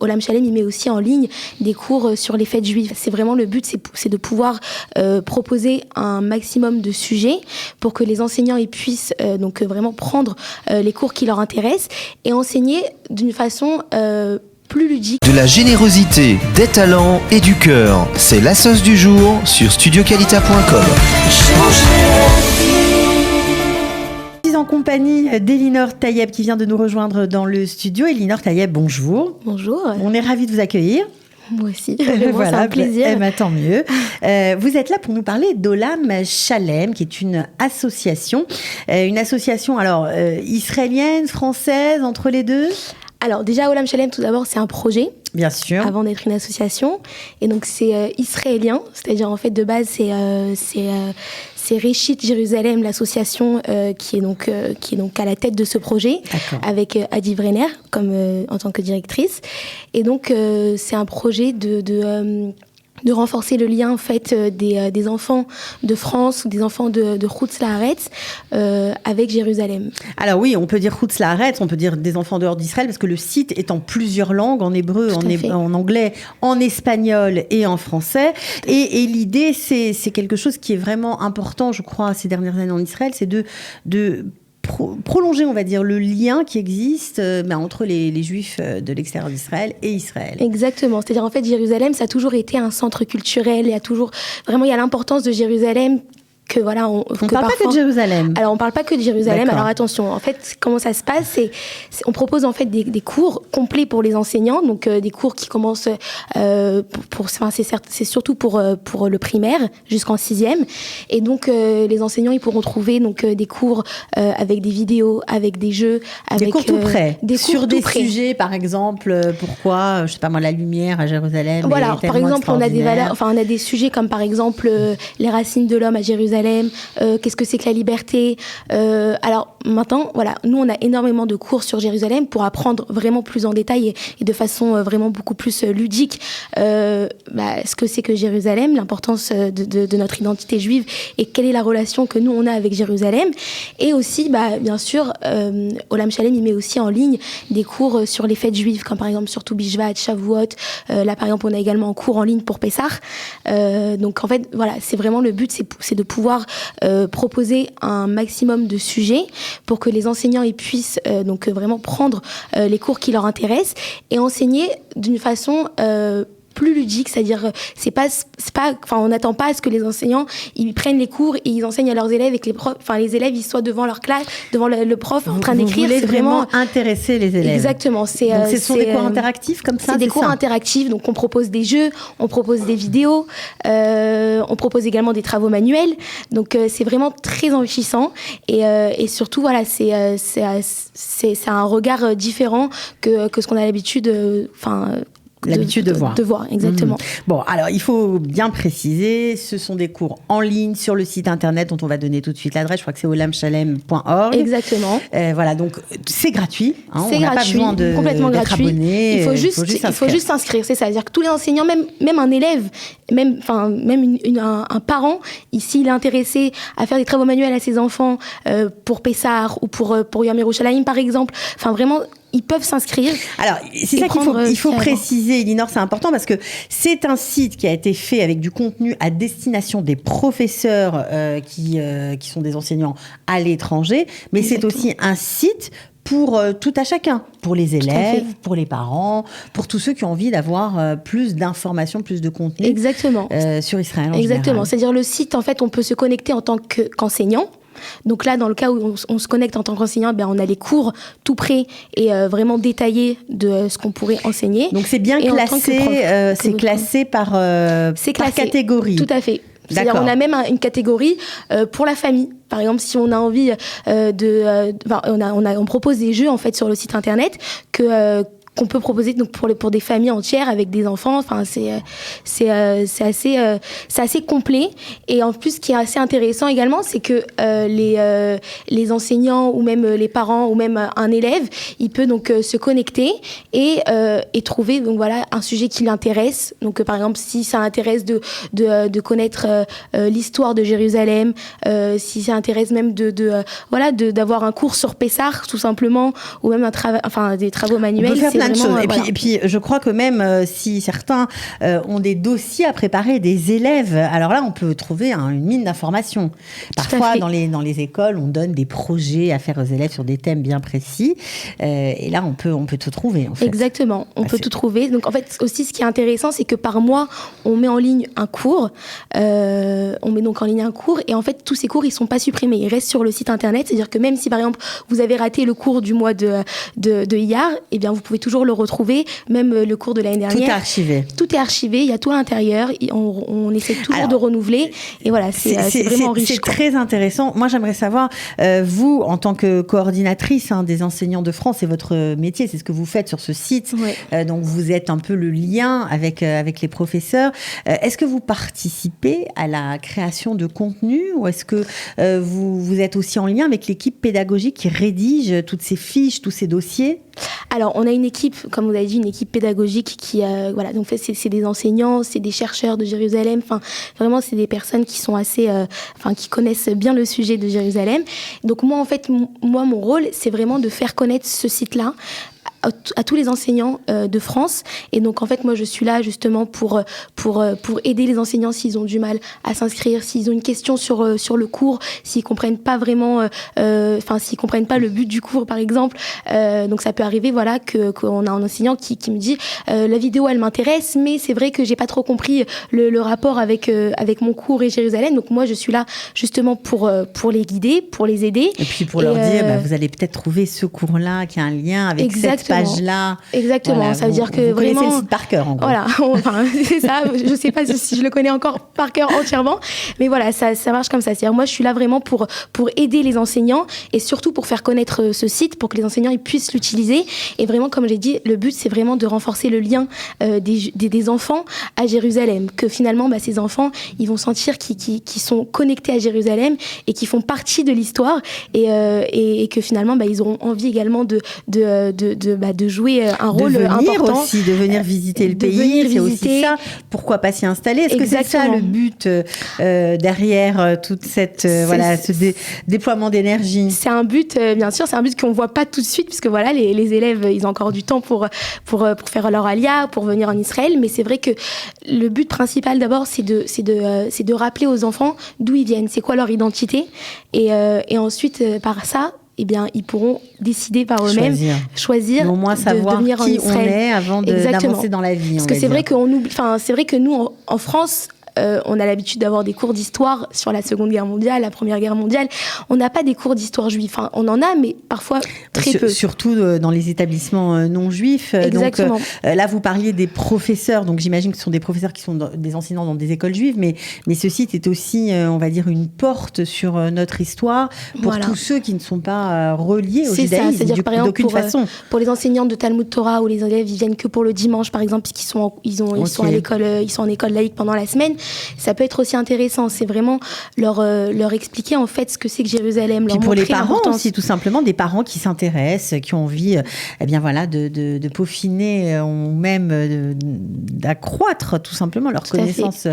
Olam Shalem, il met aussi en ligne des cours sur les fêtes juives. C'est vraiment le but, c'est de pouvoir proposer un maximum de sujets pour que les enseignants ils puissent vraiment prendre les cours qui leur intéressent et enseigner d'une façon plus ludique. De la générosité, des talents et du cœur. C'est la sauce du jour sur studioqualita.com. Je suis en compagnie d'Elinor Tayeb qui vient de nous rejoindre dans le studio. Elinor Tayeb, bonjour. Bonjour. On est ravis de vous accueillir. Moi aussi, voilà, c'est un plaisir. Tant mieux. Vous êtes là pour nous parler d'Olam Shalem, qui est une association. Alors, israélienne, française, entre les deux. Alors déjà, Olam Shalem, tout d'abord, c'est un projet. Bien sûr. Avant d'être une association. Et donc, c'est israélien. C'est-à-dire, en fait, de base, c'est Réchit Jérusalem, l'association qui est donc à la tête de ce projet. D'accord. Avec Adi Brenner en tant que directrice. Et donc, c'est un projet de renforcer le lien en fait des enfants de France ou des enfants de Chutz La'aretz avec Jérusalem. Alors oui, on peut dire Chutz La'aretz, on peut dire des enfants dehors d'Israël parce que le site est en plusieurs langues, en hébreu, en anglais, en espagnol et en français. Et l'idée, c'est quelque chose qui est vraiment important, je crois, ces dernières années en Israël, c'est de prolonger, on va dire, le lien qui existe entre les Juifs de l'extérieur d'Israël et Israël. Exactement. C'est-à-dire, en fait, Jérusalem, ça a toujours été un centre culturel. Il y a l'importance de Jérusalem. On parle pas que de Jérusalem. Alors, on parle pas que de Jérusalem. D'accord. Alors, attention. En fait, comment ça se passe, on propose en fait des cours complets pour les enseignants. Donc, des cours qui commencent c'est surtout pour le primaire jusqu'en 6e. Et donc, les enseignants, ils pourront trouver des cours avec des vidéos, avec des jeux, avec des cours tout près. Sur des près. sujets, par exemple, pourquoi, je sais pas moi, la lumière à Jérusalem. Voilà. Par exemple, on a des valeurs. On a des sujets comme par exemple les racines de l'homme à Jérusalem. Qu'est-ce que c'est que la liberté. Alors maintenant, voilà, nous on a énormément de cours sur Jérusalem pour apprendre vraiment plus en détail et de façon vraiment beaucoup plus ludique ce que c'est que Jérusalem, l'importance de notre identité juive et quelle est la relation que nous on a avec Jérusalem. Et aussi, bien sûr, Olam Shalem il met aussi en ligne des cours sur les fêtes juives, comme par exemple sur Tu Bishvat, Shavuot. Là par exemple, on a également un cours en ligne pour Pessah. Donc en fait, voilà, c'est vraiment le but, c'est de pouvoir proposer un maximum de sujets pour que les enseignants ils puissent vraiment prendre les cours qui leur intéressent et enseigner d'une façon plus ludique, c'est-à-dire on n'attend pas à ce que les enseignants ils prennent les cours et ils enseignent à leurs élèves et que les élèves ils soient devant leur classe, devant le prof en train d'écrire. Vous voulez vraiment intéresser les élèves. Exactement. Donc ce sont des cours interactifs comme ça. C'est des cours interactifs, donc on propose des jeux, on propose des vidéos, on propose également des travaux manuels. Donc c'est vraiment très enrichissant et surtout voilà c'est un regard différent que ce qu'on a l'habitude de voir, exactement. Bon, alors il faut bien préciser, ce sont des cours en ligne sur le site internet dont on va donner tout de suite l'adresse. Je crois que c'est olamshalem.org. Exactement. Voilà, donc c'est gratuit. C'est gratuit, pas besoin complètement d'être gratuit. Abonné, il faut juste s'inscrire. C'est ça, c'est-à-dire que tous les enseignants, même un élève, même un parent, s'il est intéressé à faire des travaux manuels à ses enfants pour Pessah ou pour Yom Yerushalayim par exemple, vraiment ils peuvent s'inscrire. Alors, c'est ça qu'il faut préciser, Elinor, c'est important parce que c'est un site qui a été fait avec du contenu à destination des professeurs qui sont des enseignants à l'étranger, mais Exactement. C'est aussi un site pour tout à chacun, pour les élèves, pour les parents, pour tous ceux qui ont envie d'avoir plus d'informations, plus de contenu. Exactement. Sur Israël en Exactement. général. C'est-à-dire le site, en fait, on peut se connecter en tant qu'enseignant. Donc là, dans le cas où on se connecte en tant qu'enseignant, on a les cours tout prêts et vraiment détaillés de ce qu'on pourrait enseigner. Donc c'est bien classé, c'est classé par catégorie. Tout à fait. C'est-à-dire on a même une catégorie pour la famille. Par exemple, si on a envie on propose des jeux en fait sur le site internet qu'on peut proposer donc pour des familles entières avec des enfants. Enfin, c'est assez complet. Et en plus, ce qui est assez intéressant également, c'est que les enseignants ou même les parents ou même un élève, il peut donc se connecter et trouver donc voilà un sujet qui l'intéresse. Donc par exemple, si ça intéresse de connaître l'histoire de Jérusalem, si ça intéresse même d'avoir un cours sur Pessah tout simplement, ou même des travaux manuels. On peut faire plein de choses. Et puis, je crois que même si certains ont des dossiers à préparer, des élèves, alors là, on peut trouver une mine d'informations. Parfois, dans les écoles, on donne des projets à faire aux élèves sur des thèmes bien précis. Et là, on peut tout trouver, en fait. Exactement, on peut tout trouver. Donc, en fait, aussi, ce qui est intéressant, c'est que par mois, on met en ligne un cours. Et en fait, tous ces cours, ils sont pas supprimés. Ils restent sur le site internet. C'est-à-dire que même si, par exemple, vous avez raté le cours du mois de hier, eh bien, vous pouvez toujours le retrouver, même le cours de l'année dernière. Tout est archivé. Tout est archivé, il y a tout à l'intérieur. On essaie toujours de renouveler. Et voilà, c'est vraiment riche. C'est très intéressant. Moi, j'aimerais savoir, vous, en tant que coordinatrice des enseignants de France, c'est votre métier, c'est ce que vous faites sur ce site. Ouais. Donc, vous êtes un peu le lien avec les professeurs. Est-ce que vous participez à la création de contenu ou est-ce que vous êtes aussi en lien avec l'équipe pédagogique qui rédige toutes ces fiches, tous ces dossiers ? Alors, on a une équipe, comme vous avez dit, une équipe pédagogique qui, donc c'est des enseignants, c'est des chercheurs de Jérusalem. Enfin, vraiment, c'est des personnes qui sont assez, qui connaissent bien le sujet de Jérusalem. Donc moi, en fait, mon rôle, c'est vraiment de faire connaître ce site-là à tous les enseignants de France. Et donc, en fait, moi, je suis là justement pour aider les enseignants s'ils ont du mal à s'inscrire, s'ils ont une question sur le cours, s'ils comprennent pas vraiment, s'ils comprennent pas le but du cours, par exemple. Donc, ça peut arriver, voilà, qu'on a un enseignant qui me dit la vidéo, elle m'intéresse, mais c'est vrai que j'ai pas trop compris le rapport avec mon cours et Jérusalem. Donc, moi, je suis là justement pour les guider, pour les aider. Et puis, pour leur dire, vous allez peut-être trouver ce cours-là qui a un lien avec cette page-là. Exactement. Voilà, ça veut dire que vous vraiment. Connaissez le site par cœur, en gros. Voilà. C'est ça. Je sais pas si je le connais encore par cœur entièrement. Mais voilà, ça marche comme ça. C'est-à-dire, moi, je suis là vraiment pour aider les enseignants et surtout pour faire connaître ce site, pour que les enseignants ils puissent l'utiliser. Et vraiment, comme j'ai dit, le but, c'est vraiment de renforcer le lien des enfants à Jérusalem. Que finalement, ces enfants, ils vont sentir qu'ils sont connectés à Jérusalem et qu'ils font partie de l'histoire et que finalement, ils auront envie également de jouer un rôle important. De venir visiter le pays, c'est aussi ça. Pourquoi pas s'y installer ? Est-ce que c'est ça le but derrière toute cette ce déploiement d'énergie ? C'est un but, bien sûr, c'est un but qu'on voit pas tout de suite, puisque voilà, les élèves, ils ont encore du temps pour faire leur alia, pour venir en Israël. Mais c'est vrai que le but principal d'abord, c'est de rappeler aux enfants d'où ils viennent, c'est quoi leur identité, et ensuite par ça. Eh bien, ils pourront décider par eux-mêmes, choisir au moins savoir de venir en Israël. Qui on est avant d'avancer dans la vie. Parce que c'est vrai que nous, en France, on a l'habitude d'avoir des cours d'histoire sur la Seconde Guerre mondiale, la Première Guerre mondiale. On n'a pas des cours d'histoire juive. Enfin, on en a, mais parfois très peu. Surtout dans les établissements non juifs. Exactement. Donc, là, vous parliez des professeurs. Donc, j'imagine que ce sont des professeurs qui sont des enseignants dans des écoles juives. Mais ce site est aussi, on va dire, une porte sur notre histoire pour tous ceux qui ne sont pas reliés au judaïsme. C'est-à-dire, par exemple, d'aucune façon. Pour les enseignants de Talmud Torah où les élèves ils viennent que pour le dimanche, par exemple, puisqu'ils sont à l'école, ils sont en école laïque pendant la semaine. Ça peut être aussi intéressant. C'est vraiment leur expliquer en fait ce que c'est que Jérusalem. Puis pour les parents aussi, tout simplement, des parents qui s'intéressent, qui ont envie, de peaufiner ou même d'accroître tout simplement leur connaissance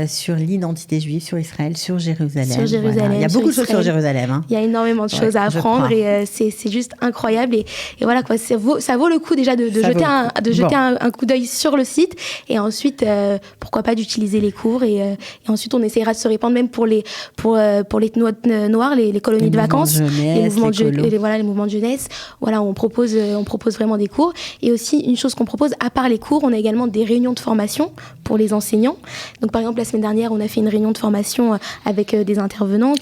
sur l'identité juive, sur Israël, sur Jérusalem. Voilà. Il y a beaucoup de choses sur Jérusalem. Il y a énormément de choses à apprendre et c'est juste incroyable. Et voilà quoi, ça vaut le coup déjà de jeter un coup d'œil sur le site et ensuite pourquoi pas d'utiliser les cours. Et ensuite, on essaiera de se répandre même pour les noirs, les colonies de vacances, les mouvements de jeunesse. Voilà, on propose vraiment des cours. Et aussi, une chose qu'on propose, à part les cours, on a également des réunions de formation pour les enseignants. Donc, par exemple, la semaine dernière, on a fait une réunion de formation avec des intervenants.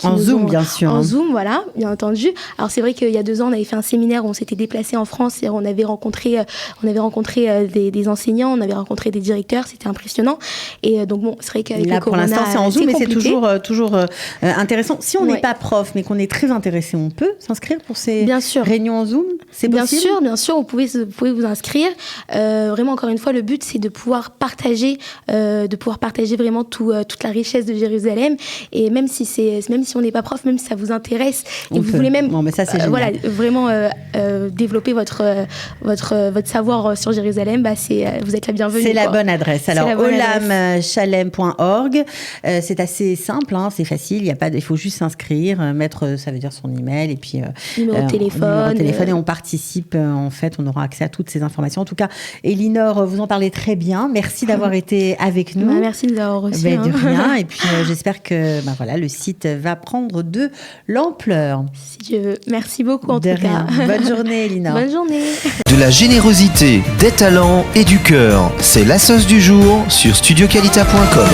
Bien sûr. En Zoom, voilà, bien entendu. Alors, c'est vrai qu'il y a 2 ans, on avait fait un séminaire où on s'était déplacé en France et on avait rencontré des enseignants, on avait rencontré des directeurs, c'était impressionnant. Et donc, c'est vrai qu'avec là, le corona, pour l'instant, c'est en Zoom, mais c'est toujours intéressant. Si on n'est Ouais. pas prof, mais qu'on est très intéressé, on peut s'inscrire pour ces réunions en Zoom ? C'est possible ? Bien sûr, vous pouvez vous inscrire. Vraiment, encore une fois, le but, c'est de pouvoir partager vraiment toute la richesse de Jérusalem. Et même si on n'est pas prof, même si ça vous intéresse, et vous voulez même vraiment développer votre savoir sur Jérusalem, vous êtes la bienvenue. C'est la bonne adresse. Alors, Olam Shalem jérusalem.org. C'est assez simple, hein, c'est facile. Il faut juste s'inscrire, mettre, ça veut dire son email et puis numéro de téléphone. Et on participe. En fait, on aura accès à toutes ces informations. En tout cas, Elinor, vous en parlez très bien. Merci d'avoir été avec nous. Merci de nous avoir reçus. De rien. Et puis, j'espère que le site va prendre de l'ampleur. Si Dieu veut. Merci beaucoup en tout cas. Bonne journée, Elinor. Bonne journée. De la générosité, des talents et du cœur, c'est la sauce du jour sur studioqualita.com.